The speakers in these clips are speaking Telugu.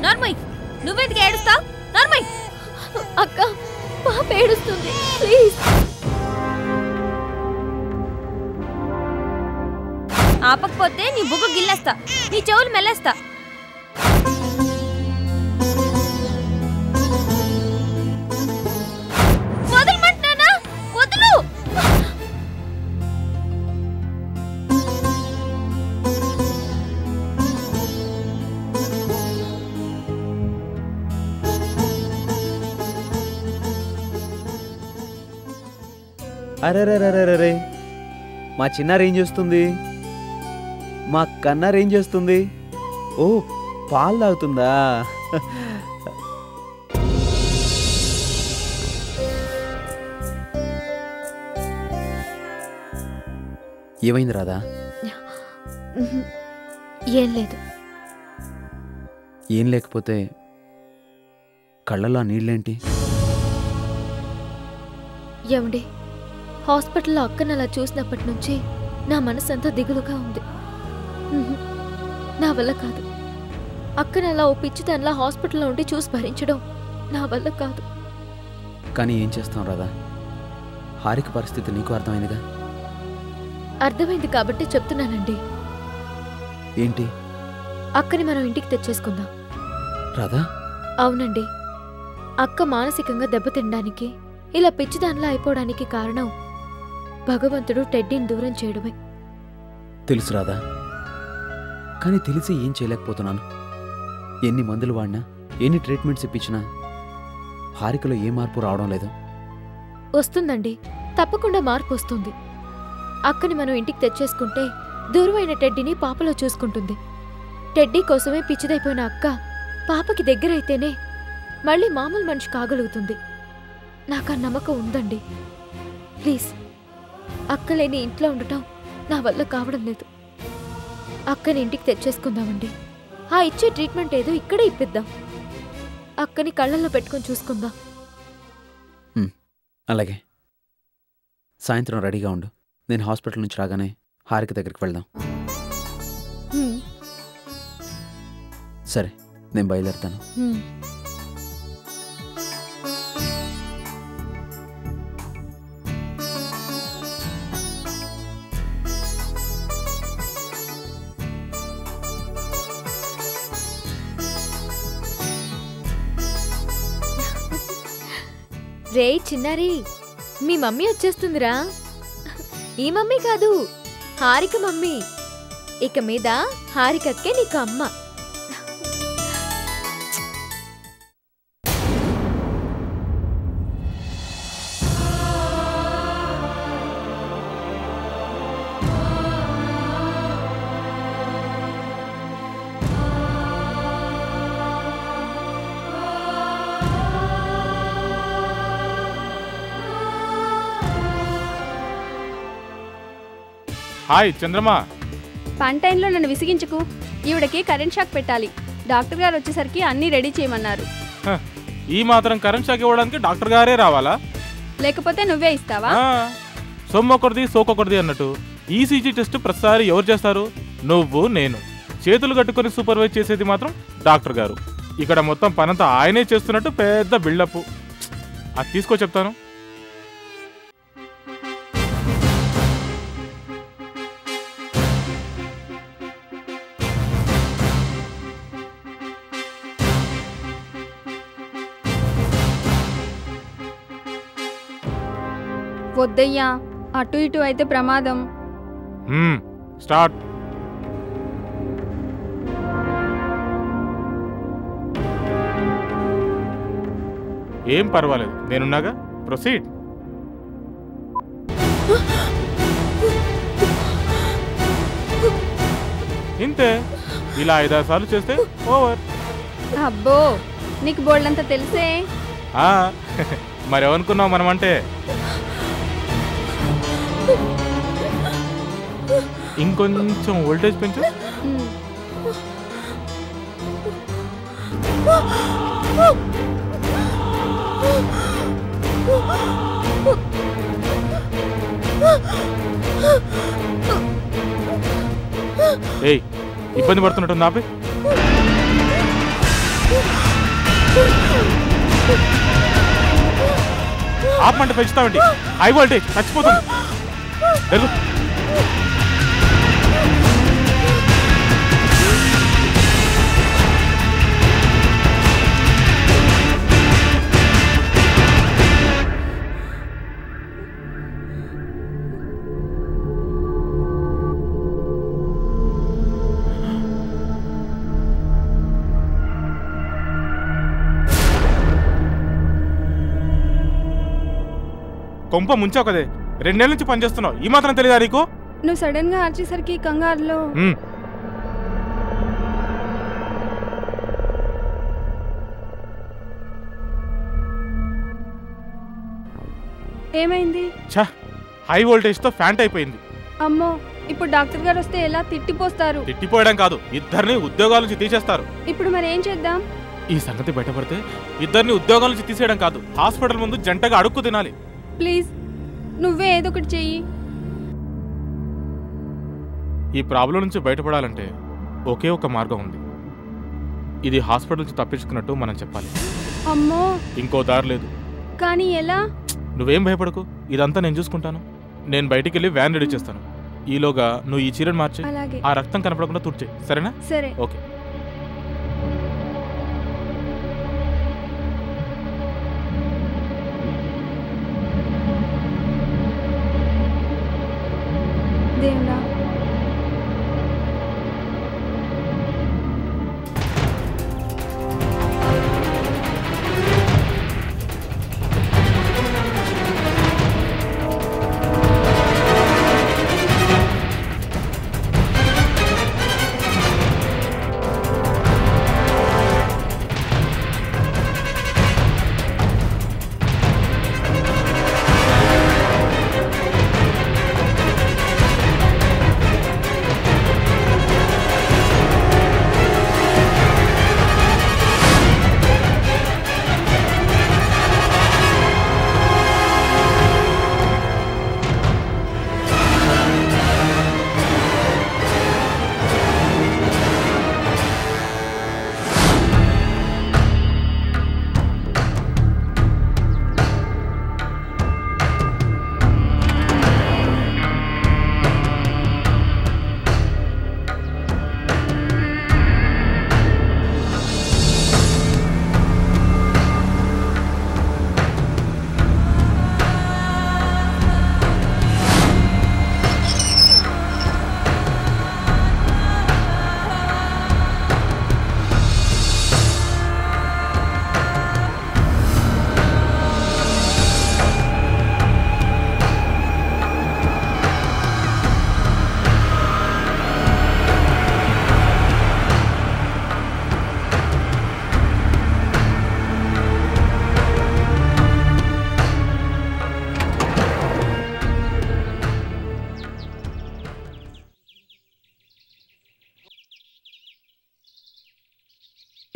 నార్మల్ నువ్వెందుకు ఏడుస్తావు? నార్మల్ అక్క పాప ఏడుస్తుంది, ప్లీజ్. ఆపకపోతే నీ బుగ్గ గిల్లేస్తా, నీ చెవులు మెల్లేస్తా. వదలమంటున్నానా? వదులు. అరే మా చిన్నారేం చేస్తుంది? మా కన్నారేం చేస్తుంది? ఓ పాలు తాగుతుందా? ఏమైంది రాధా? ఏం లేదు. ఏం లేకపోతే కళ్ళలో నీళ్ళేంటి? ఏమండి, హాస్పిటల్లో అక్కను అలా చూసినప్పటి నుంచి నా మనసంతా దిగులుగా ఉంది. నా వల్ల కాదు. అక్కను అలా ఓ పిచ్చితనలా హాస్పిటల్లో ఉండి చూసి భరించడం నా వల్ల కాదు. కానీ ఏం చేస్తాం రాధా? హారిక పరిస్థితి నీకు అర్థమైందిగా. అర్థమైంది కాబట్టి చెప్తున్నానండి. ఏంటి? అక్కని మనం ఇంటికి తెచ్చేసుకుందాం. రాధా? అవునండి. అక్క మానసికంగా దెబ్బతినడానికి, ఇలా పిచ్చిదానిలా అయిపోవడానికి కారణం భగవంతుడు టెడ్డీని దూరం చేయడమే. తెలుసు రాధా, కానీ తెలిసి ఏం చేయలేకపోతున్నాను. ఎన్ని మందులు వాడినా, ఎన్ని ట్రీట్మెంట్స్ ఇప్పించినా హారికలో ఏ మార్పు రావడం లేదు. వస్తుందండి, తప్పకుండా మార్పు వస్తుంది. అక్కని మనం ఇంటికి తెచ్చేసుకుంటే దూరమైన టెడ్డీని పాపలో చూసుకుంటుంది. టెడ్డీ కోసమే పిచ్చిదైపోయిన అక్క పాపకి దగ్గరైతేనే మళ్ళీ మామూలు మనిషి కాగలుగుతుంది. నాకు ఆ నమ్మకం ఉందండి. ప్లీజ్, అక్క లేని ఇంట్లో ఉండటం నా వల్ల కావడం లేదు. అక్కని ఇంటికి తెచ్చేసుకుందామండి. ఆ ఇచ్చే ట్రీట్మెంట్ ఏదో ఇక్కడే ఇప్పిద్దాం. అక్కని కళ్ళల్లో పెట్టుకొని చూసుకుందాం. అలాగే, సాయంత్రం రెడీగా ఉండు. నేను హాస్పిటల్ నుంచి రాగానే హారిక దగ్గరికి వెళ్దాం. సరే, నేను బయలుదేరుతాను. రే చిన్నారి, మీ మమ్మీ వచ్చేస్తుందిరా. ఈ మమ్మీ కాదు, హారిక మమ్మీ. ఇక మీద హారికక్కే నీకు అమ్మ. హాయ్ చంద్రమా. పని టైంలో నన్ను విసిగించుకు. ఈవిడకి కరెంట్ షాక్ పెట్టాలి. డాక్టర్ గారు వచ్చేసరికి అన్నీ రెడీ చేయమన్నారు. ఈ మాత్రం కరెంట్ షాక్ ఇవ్వడానికి డాక్టర్ గారే రావాలా? లేకపోతే నువ్వే ఇస్తావా? సొమ్మొకరిది సోకొకరిది అన్నట్టు ఈసీజీ టెస్ట్ ప్రతిసారి ఎవరు చేస్తారు? నువ్వు, నేను. చేతులు కట్టుకొని సూపర్వైజ్ చేసేది మాత్రం డాక్టర్ గారు. ఇక్కడ మొత్తం పనంతా ఆయనే చేస్తున్నట్టు పెద్ద బిల్డప్. అది తీసుకో చెప్తాను. వద్దయ్యా, అటు ఇటు అయితే ప్రమాదం. స్టార్ట్. ఏం పర్వాలేదు, నేనున్నాగా. ప్రొసీడ్. ఇంతే, ఇలా 5-6 సార్లు చేస్తే ఓవర్. అబ్బో, నీకు బోల్డంతా తెలిసే. మరేమనుకున్నావు మనమంటే? ఇంకొంచెం వోల్టేజ్ పెంచు. ఏయ్, ఇబ్బంది పడుతున్నట్టు ఆపే. ఆపమంటే పెంచుతామండి. హై వోల్టేజ్ చచ్చిపోతుంది. కొంప ముంచావు కదే, 2 నెలల నుంచి పనిచేస్తున్నావు, ఈ మాత్రం తెలియదా నీకు? నువ్వు సడన్ గా అరిచేసరికి కంగారులో ఏమైంది? ఛా, హై వోల్టేజ్ తో ఫ్యాంట్ అయిపోయింది. అమ్మో, ఇప్పుడు డాక్టర్ గారు వస్తే ఎలా తిట్టిపోస్తారు? తిట్టిపోయడం కాదు, ఇద్దరిని ఉద్యోగాల నుంచి తీసేస్తారు. ఇప్పుడు మరి ఏం చేద్దాం? ఈ సంగతి బయటపడితే ఇద్దరిని ఉద్యోగాల నుంచి తీసేయడం కాదు, హాస్పిటల్ ముందు జంటగా అడుక్కు తినాలి. ప్లీజ్ నువ్వే ఏదో ఒకటి చెయ్యి. ఈ ప్రాబ్లం నుంచి బయటపడాలంటే ఒకే ఒక మార్గం ఉంది. ఇది హాస్పిటల్ నుంచి తప్పించుకున్నట్టు మనం చెప్పాలి. అమ్మో, ఇంకో దారి లేదు. కానీ ఎలా? నువ్వేం భయపడకు, ఇదంతా నేను చూసుకుంటాను. నేను బయటికి వెళ్ళి వ్యాన్ రెడీ చేస్తాను. ఈలోగా నువ్వు ఈ చీరను మార్చి అలాగే. ఆ రక్తం కనపడకుండా తుడిచే, సరేనా? సరే. ఓకే. దేవుడా,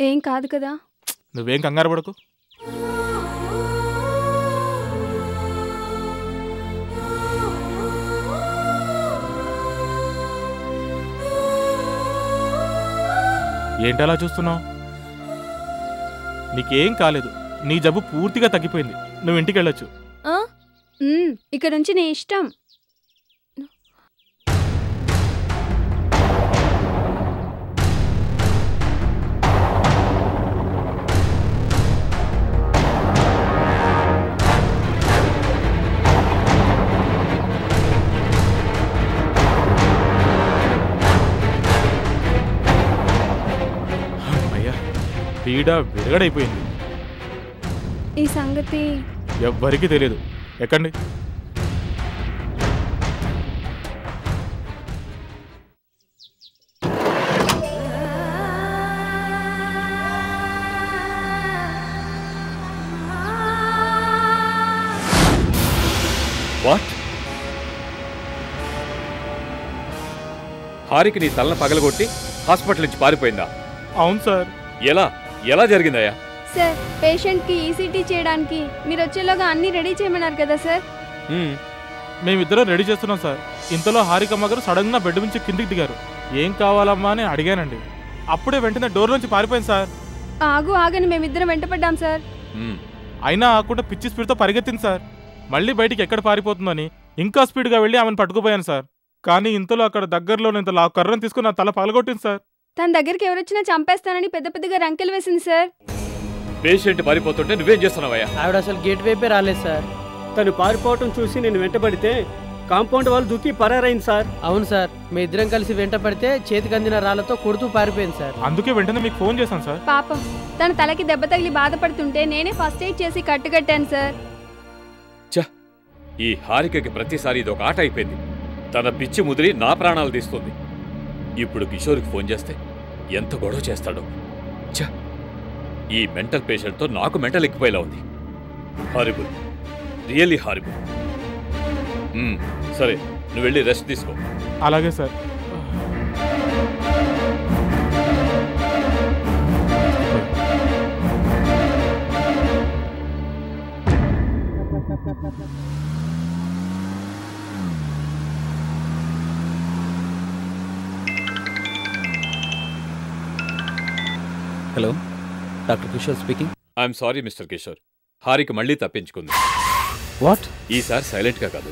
ఏం కాదు కదా? నువ్వేం కంగారు పడకు. ఏంటలా చూస్తున్నావు? నీకేం కాలేదు, నీ జబ్బు పూర్తిగా తగ్గిపోయింది. నువ్వు ఇంటికి వెళ్ళొచ్చు. ఇక్కడ నుంచి నీ ఇష్టం. పీడ విరగడైపోయింది. ఈ సంగతి ఎవ్వరికీ తెలియదు. ఎక్కండి. వాట్? హారికి నీ తలను పగలగొట్టి హాస్పిటల్ నుంచి పారిపోయిందా? అవును సార్. ఎలా జరిగిందయ్యా? సార్, పేషెంట్కి ఈసీటీ చేయడానికి మీరు వచ్చేలాగా అన్ని రెడీ చేయమన్నారు కదా సార్. మేమిద్దరం రెడీ చేస్తున్నాం సార్. ఇంతలో హారికమ్మ గారు సడన్ గా బెడ్ నుంచి కిందికి దిగారు. ఏం కావాలమ్మా అని అడిగానండి. అప్పుడే వెంటనే డోర్ నుంచి పారిపోయింది సార్. ఆగు ఆగని మేమిద్దరం వెంటపడ్డాం సార్. అయినా కూడా పిచ్చి స్పీడ్తో పరిగెత్తింది సార్. మళ్ళీ బయటికి ఎక్కడ పారిపోతుందని ఇంకా స్పీడ్గా వెళ్ళి ఆమెను పట్టుకుపోయాను సార్. కానీ ఇంతలో అక్కడ దగ్గరలో ఇంత కర్రను తీసుకుని నా తల పగలగొట్టింది సార్. తన దగ్గరికి ఎవరొచ్చినా చంపేస్తానని పెద్ద పెద్దగా రంకెలు వేసింది సార్. పేషెంట్ పారిపోతుంటే నువ్వేం చేస్తున్నావయ్యా? ఆవిడ అసలు గేట్ వైపే రాలేదు సార్. తను పారిపోవటం చూసి నేను వెంటబడితే కాంపౌండ్ వాళ్ళు దూకి పరారైంది సార్. అవును సార్, మీ ఇద్దరం కలిసి వెంట పడితే చేతికి అందిన రాళ్లతో కొడుతూ పారిపోయింది సార్. అందుకే వెంటనే మీకు ఫోన్ చేశాను సార్. పాపం తన తలకి దెబ్బ తగిలి బాధపడుతుంటే నేనే ఫస్ట్ ఎయిడ్ చేసి కట్టుకట్టాను సార్. ఈ హారికకి ప్రతిసారి ఇది ఒక ఆట అయిపోయింది. తన పిచ్చి ముదిరి నా ప్రాణాలు తీస్తుంది. ఇప్పుడు కిషోర్కి ఫోన్ చేస్తే ఎంత గొడవ చేస్తాడో. ఈ మెంటల్ పేషెంట్తో నాకు మెంటల్ ఎక్కిపోయేలా ఉంది. Horrible, really horrible. సరే, నువ్వు వెళ్ళి రెస్ట్ తీసుకో. అలాగే sir. Hello, doctor Kishore speaking. I'm sorry mister Kishore, Harika మళ్ళీ తప్పించుకుంది. వాట్? ఈసారి సైలెంట్గా కాదు,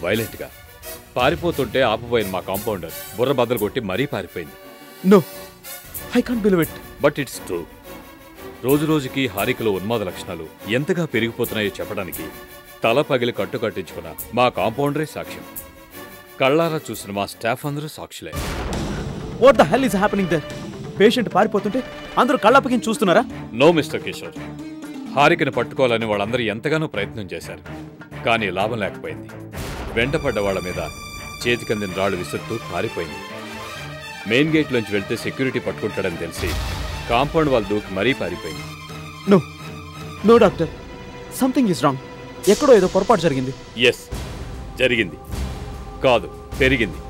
వైలెంట్గా. పారిపోతుంటే ఆపుపోయిన మా కాంపౌండర్ బుర్ర బద్దలు కొట్టి మరీ పారిపోయింది. No, I can't believe it. But it's true. రోజురోజుకి హారికలో ఉన్మాద లక్షణాలు ఎంతగా పెరిగిపోతున్నాయో చెప్పడానికి తల పగిలి కట్టుకట్టించుకున్న మా కాంపౌండరే సాక్ష్యం. కళ్ళారా చూసిన మా స్టాఫ్ అందరూ సాక్షులే. What the hell is happening there? Patient పారిపోతుంటే అందరూ కళ్ళప్పగించి చూస్తున్నారా? నో మిస్టర్ కిషోర్, హారికను పట్టుకోవాలని వాళ్ళందరూ ఎంతగానో ప్రయత్నం చేశారు. కానీ లాభం లేకపోయింది. వెంటపడ్డ వాళ్ల మీద చేతికందిన రాళ్లు విసురుతూ పారిపోయింది. మెయిన్ గేట్లోంచి వెళ్తే సెక్యూరిటీ పట్టుకుంటాడని తెలిసి కాంపౌండ్ వాళ్ళు దూకి మరీ పారిపోయింది. No no doctor, something is wrong. ఎక్కడో ఏదో పొరపాటు జరిగింది. ఎస్, జరిగింది. కాదు, పెరిగింది.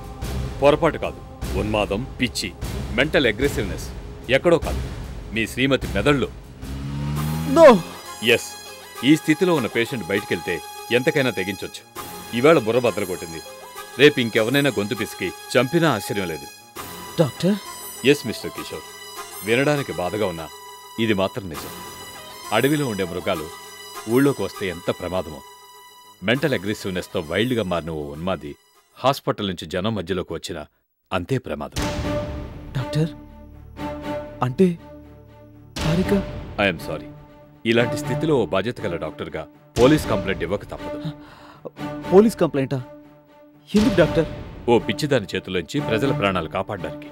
పొరపాటు కాదు, ఉన్మాదం, పిచ్చి, మెంటల్ అగ్రెసివ్నెస్ ఎక్కడో కాదు, మీ శ్రీమతి మెదడులో. నో. ఎస్, ఈ స్థితిలో ఉన్న పేషెంట్ బయటికెళ్తే ఎంతకైనా తెగించొచ్చు. ఈవేళ బుర్ర బద్దలు కొట్టింది. రేపు ఇంకెవరైనా గొంతు పిసికి చంపినా ఆశ్చర్యం లేదు. డాక్టర్? ఎస్ మిస్టర్ కిషోర్, వినడానికి బాధగా ఉన్నా ఇది మాత్రం నిజం. అడవిలో ఉండే మృగాలు ఊళ్ళోకి వస్తే ఎంత ప్రమాదమో, మెంటల్ అగ్రెసివ్నెస్తో వైల్డ్గా మారిన ఓ ఉన్మాది హాస్పిటల్ నుంచి జనం మధ్యలోకి వచ్చినా అంతే ప్రమాదం. డాక్టర్ అంటే హారిక? ఐఎమ్ సారీ, ఇలాంటి స్థితిలో ఓ బాధ్యత గల డాక్టర్గా పోలీస్ కంప్లైంట్ ఇవ్వక తప్పదు. పోలీస్ కంప్లైంటా? ఎందుకు డాక్టర్? ఓ పిచ్చిదాని చేతుల్లోంచి ప్రజల ప్రాణాలు కాపాడడానికి.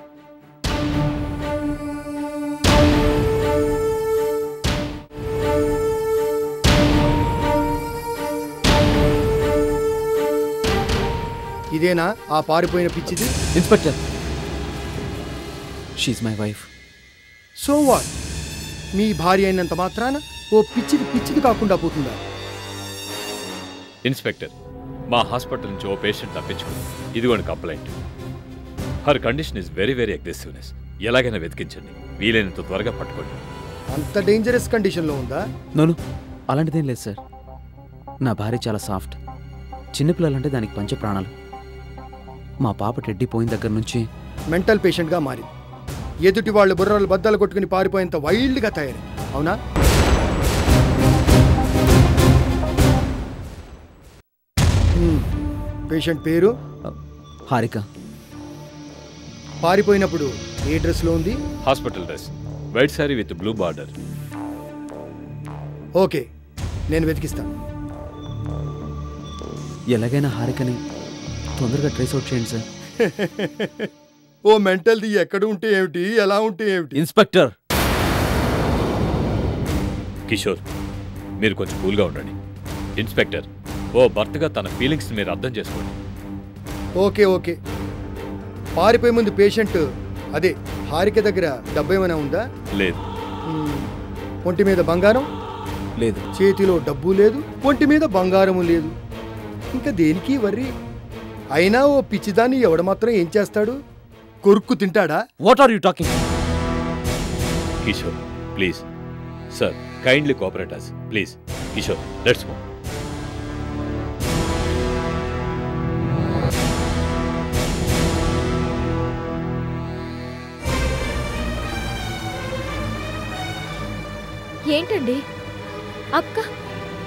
ఇదేనా ఆ పారిపోయిన పిచ్చిది? Inspector, she my wife. So what? మీ భార్య అయినంత మాత్రాన ఓ పిచ్చిది కాకుండా పోతుందా? ఇన్స్పెక్టర్, మా హాస్పిటల్ నుంచి ఓ పేషెంట్ తప్పించుకుంది. ఇదిగోండి complaint. Her condition is very very aggressiveness. ఎలాగైనా వెతికించండి, వీలైనంత త్వరగా పట్టుకోండి. అంత డేంజరస్ కండిషన్లో ఉందా? నోను, అలాంటిదేం లేదు సార్. నా భార్య చాలా సాఫ్ట్. చిన్నపిల్లలంటే దానికి పంచ ప్రాణాలు. మా పాప టెడ్డీ పోయిన దగ్గర నుంచి మెంటల్ పేషెంట్గా మారింది. ఎదుటి వాళ్ళు బుర్రలు బద్దలు కొట్టుకుని పారిపోయేంత వైల్డ్గా తయారు. అవునా? పేషెంట్ పేరు? హారిక. పారిపోయినప్పుడు ఏ డ్రెస్లో ఉంది? Hospital dress, white sorry with blue border. Okay, నేను వెతికిస్తాను. ఎలాగైనా హారికని తొందరగా ట్రేస్ అవుట్ చేయండి సార్. ఓ మెంటల్ది ఎక్కడ ఉంటే ఏమిటి, ఎలా ఉంటే ఏమిటి? ఇన్స్పెక్టర్ కిషోర్, మీరు కొంచెం కూల్గా ఉండండి. ఇన్స్పెక్టర్, ఓ భర్తగా తన ఫీలింగ్స్ మీరు అర్థం చేసుకోండి. Okay okay. పారిపోయే ముందు పేషెంట్ అదే హారిక దగ్గర డబ్బు ఏమైనా ఉందా? లేదు. ఒంటి మీద బంగారం లేదు. చేతిలో డబ్బు లేదు, ఒంటి మీద బంగారము లేదు. ఇంకా దేనికి వర్రి? అయినా ఓ పిచ్చిదాన్ని ఎవడ మాత్రం ఏం చేస్తాడు? కొరుక్కు తింటాడా? What are you talking? Kishore please, sir kindly cooperate us please. Kishore, let's move. ఏంటండి? అక్క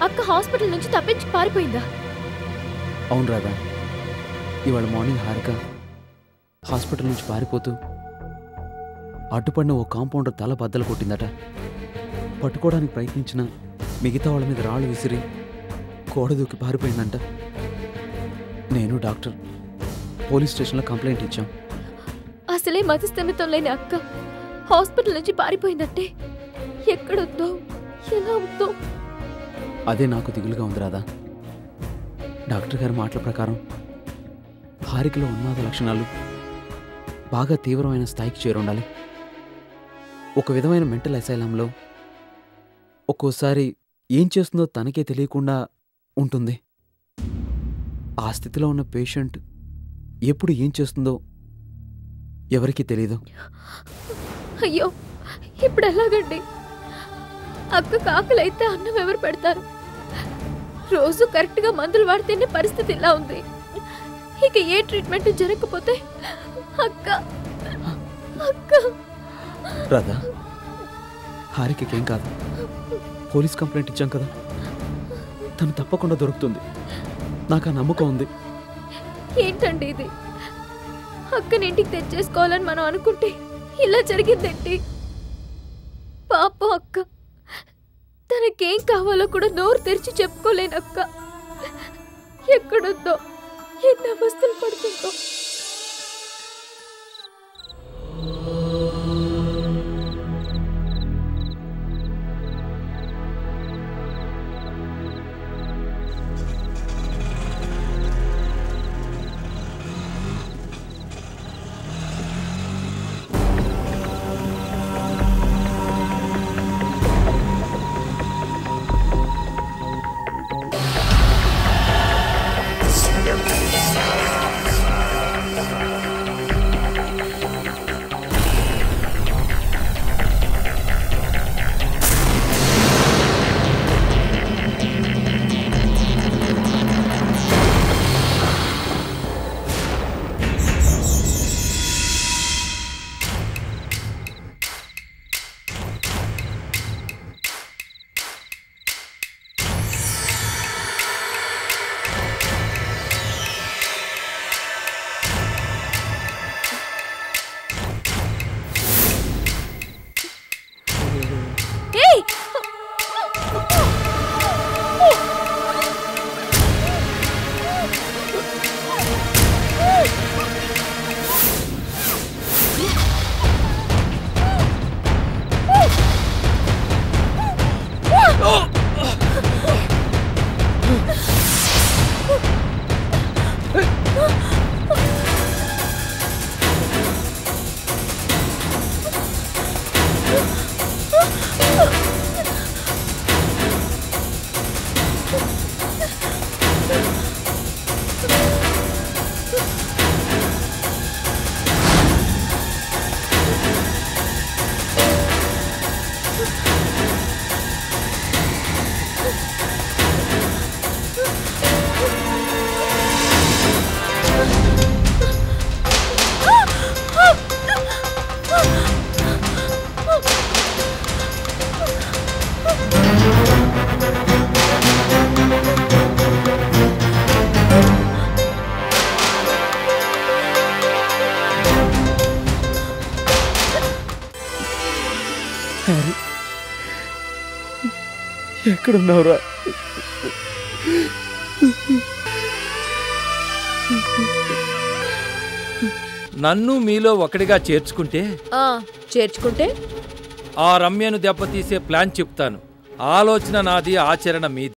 అక్క హాస్పిటల్ నుంచి తప్పించి పారిపోయిందా? అవును రాధా, ఇవాళ మార్నింగ్ హారిక హాస్పిటల్ నుంచి పారిపోతూ అడ్డుపడిన ఓ కాంపౌండర్ తల బద్దలు కొట్టిందట. పట్టుకోవడానికి ప్రయత్నించిన మిగతా వాళ్ళ మీద రాళ్ళు విసిరి గోడ దూకి పారిపోయిందంట. నేను డాక్టర్ పోలీస్ స్టేషన్లో కంప్లైంట్ ఇచ్చాం. అసలే మతిస్థిమితం లేని అక్క హాస్పిటల్ నుంచి పారిపోయిందంటే ఎక్కడుందో, ఎలా ఉందో అదే నాకు దిగులుగా ఉంది రాధా. డాక్టర్ గారి మాటల ప్రకారం హారికలో ఉన్మాద లక్షణాలు బాగా తీవ్రమైన స్థాయికి చేరుండాలి. ఒక విధమైన మెంటల్ అసైలంలో ఒక్కోసారి ఏం చేస్తుందో తనకే తెలియకుండా ఉంటుంది. ఆ స్థితిలో ఉన్న పేషెంట్ ఎప్పుడు ఏం చేస్తుందో ఎవరికీ తెలీదు. అయ్యో, ఇప్పుడు ఎలాగండి? అక్క కాకలైతే అన్నం ఎవరు పెడతారు? రోజు కరెక్ట్గా మందులు వాడితేనే పరిస్థితి ఇలా ఉంది. ఇక ఏ ట్రీట్మెంట్ జరగకపోతే అక్క అక్క రాధా, హారికేం కాదు. పోలీస్ కంప్లైంట్ ఇచ్చాం కదా, తను తప్పకుండా దొరుకుతుంది. నాకు ఆ నమ్మకం ఉంది. ఏంటండి ఇది? అక్కని ఇంటికి తెచ్చేసుకోవాలని మనం అనుకుంటే ఇలా జరిగిందేంటి? పాపం అక్క, తనకేం కావాలో కూడా నోరు తెరిచి చెప్పుకోలేని అక్క ఎక్కడుందో, ఎన్ని అవస్థలు పడుతుందో. ఎక్కడున్నావురా? నన్ను మీలో ఒకటిగా చేర్చుకుంటే చేర్చుకుంటే ఆ రమ్యను దెబ్బతీసే ప్లాన్ చెప్తాను. ఆలోచన నాది, ఆచరణ మీది.